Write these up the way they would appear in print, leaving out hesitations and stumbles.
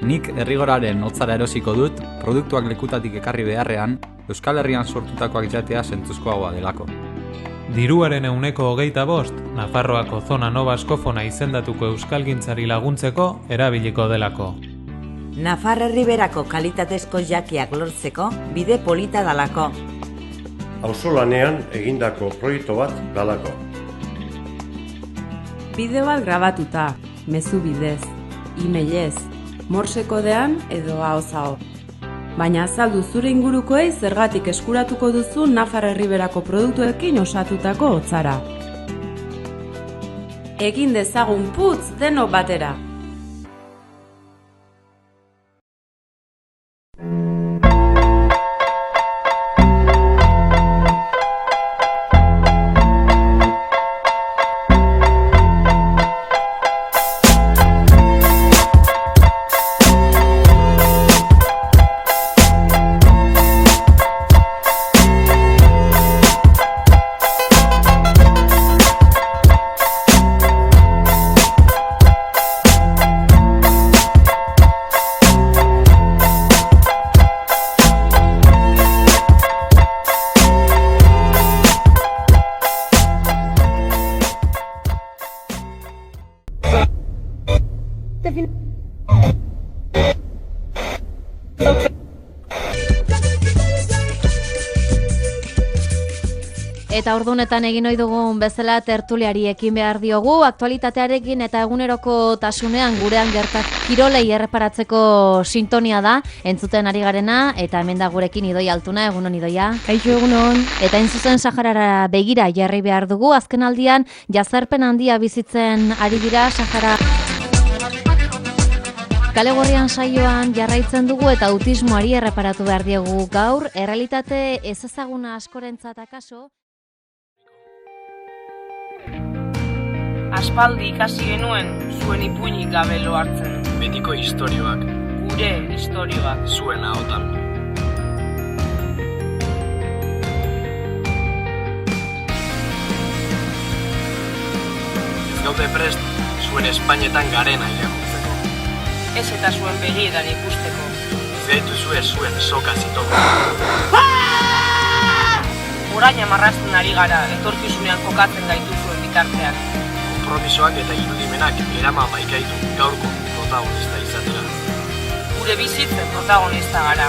Nik errigoraren hotzara erosiko dut, produktuak lekutatik ekarri beharrean, Euskal Herrian sortutakoak jatea zentzuzkoagoa delako. Diruaren 25%, Nafarroako zona nova askofona izendatuko euskalgintzari laguntzeko erabiliko delako. Nafar Erriberako kalitatezko jakiak lortzeko bide polita dalako. Auzolanean egindako proiektu bat dalako. Bideo bat grabatuta, mezu bidez, emailez, morse kodean edo ahoz-aho. Baina azaldu zure ingurukoei zergatik eskuratuko duzu Nafar Erriberako produktuekin osatutako hotzara. Egin dezagun putz denok batera! Eta ordunetan egin ohi dugun bezala tertuliari ekin behar diogu, aktualitatearekin eta eguneroko tasunean gurean gertak kirolei erreparatzeko sintonia da, entzuten ari garena, eta hemen da gurekin Idoia Altuna, egunon Idoia. Kaixo egunon. Eta intzuzen Saharara begira jarri behar dugu, azken aldian jazarpen handia bizitzen ari dira Sahara. Kale Gorrian saioan jarraitzen dugu eta autismoari erreparatu behar diegu gaur, errealitate ezezaguna askorentzat akaso. Aspaldi ikasi genuen zuen ipuinik gabe lo hartzen. Betiko istorioak. Gure istorioak. Zuen ahotan. Ez gaude prest, zuen Espainetan garena irakurtzeko. Ez eta zuen begietan ikusteko. Zaitu zuen soka zitoko. Orain amarrazten ari gara, etorkizunean kokatzen gaitu zuen bitarteak. Kompromisoak eta irudimenak erama maikaitu gaurko protagonista izatera. Gure bizitzen protagonista gara.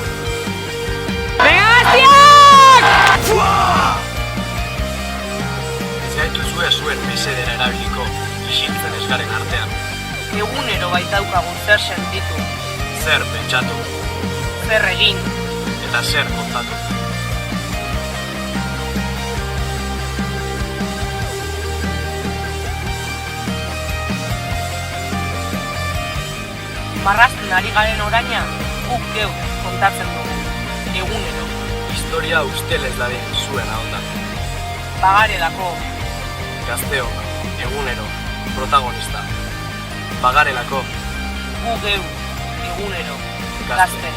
Ez gaitu zuen mesedera erabiliko, isiltzen ez garen artean. Egunero baitaukagun zer sentitu. Zer pentsatu. Zer egin. Eta zer kontatu. Marrazten ari garen oraina, guk geu kontatzen dugu. Egunero. Historia ustelez dadin zuen ahotan. Bagarelako. Gazteo, egunero, protagonista. Bagarelako. Gu geu, egunero, gazte.